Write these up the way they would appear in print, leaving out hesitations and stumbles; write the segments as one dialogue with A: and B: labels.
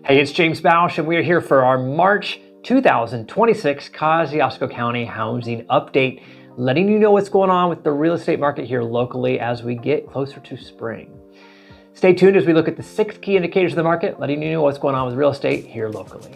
A: Hey, it's James Bausch, and we are here for our March 2026 Kosciusko County housing update, letting you know what's going on with the real estate market here locally as we get closer to spring. Stay tuned as we look at the 6 key indicators of the market, letting you know what's going on with real estate here locally.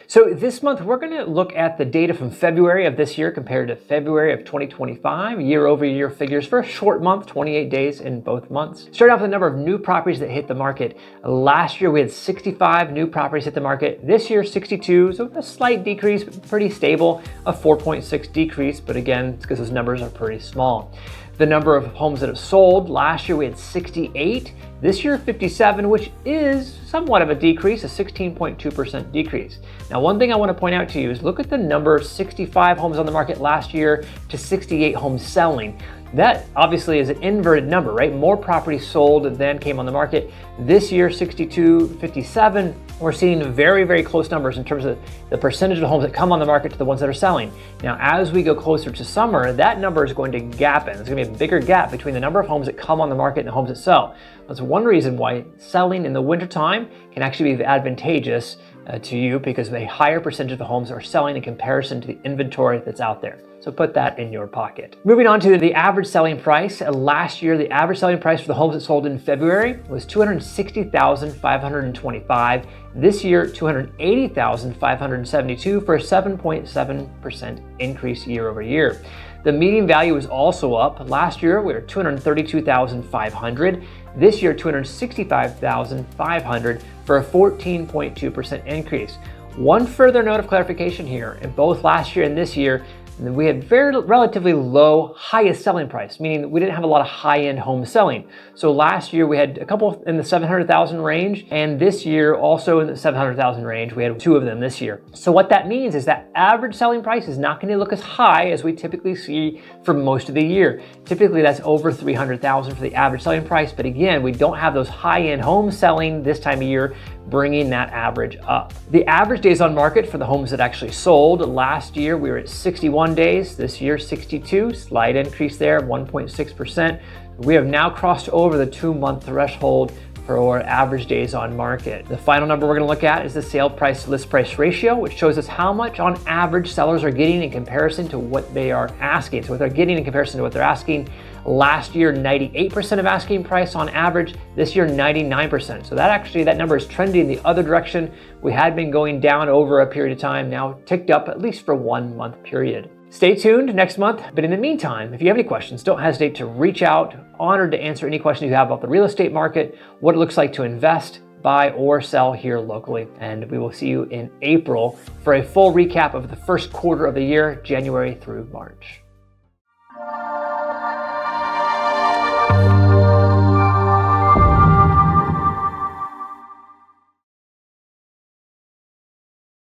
A: So this month, we're going to look at the data from February of this year compared to February of 2025, year-over-year figures for a short month, 28 days in both months. Start off with the number of new properties that hit the market. Last year, we had 65 new properties hit the market. This year, 62, so a slight decrease, but pretty stable, a 4.6 decrease, but again, it's because those numbers are pretty small. The number of homes that have sold, last year we had 68, this year 57, which is somewhat of a decrease, a 16.2% decrease. Now, one thing I want to point out to you is look at the number of 65 homes on the market last year to 68 homes selling. That obviously is an inverted number, right? More properties sold than came on the market. This year, 62, 57, we're seeing very, very close numbers in terms of the percentage of homes that come on the market to the ones that are selling. Now, as we go closer to summer, that number is going to gap in. There's going to be a bigger gap between the number of homes that come on the market and the homes that sell. That's one reason why selling in the wintertime can actually be advantageous to you, because a higher percentage of the homes are selling in comparison to the inventory that's out there. So put that in your pocket. Moving on to the average selling price. Last year, the average selling price for the homes that sold in February was $260,525. This year, $280,572 for a 7.7% increase year over year. The median value is also up. Last year, we were $232,500. This year, $265,500 for a 14.2% increase. One further note of clarification here: in both last year and this year, we had relatively low highest selling price, meaning we didn't have a lot of high-end home selling. So last year we had a couple in the 700,000 range, and this year also in the 700,000 range. We had 2 of them this year. So what that means is that average selling price is not going to look as high as we typically see for most of the year. Typically that's over 300,000 for the average selling price, but again, we don't have those high-end homes selling this time of year, bringing that average up. The average days on market for the homes that actually sold, last year we were at 61 days, this year 62, slight increase there, 1.6%. We have now crossed over the 2-month threshold for our average days on market. The final number we're going to look at is the sale price to list price ratio, which shows us how much on average sellers are getting in comparison to what they are asking. So what they're getting in comparison to what they're asking. Last year, 98% of asking price on average. This year, 99%. So that number is trending the other direction. We had been going down over a period of time, now ticked up at least for 1 month period. Stay tuned next month, but in the meantime, if you have any questions, don't hesitate to reach out. Honored to answer any questions you have about the real estate market, what it looks like to invest, buy, or sell here locally. And we will see you in April for a full recap of the first quarter of the year, January through March.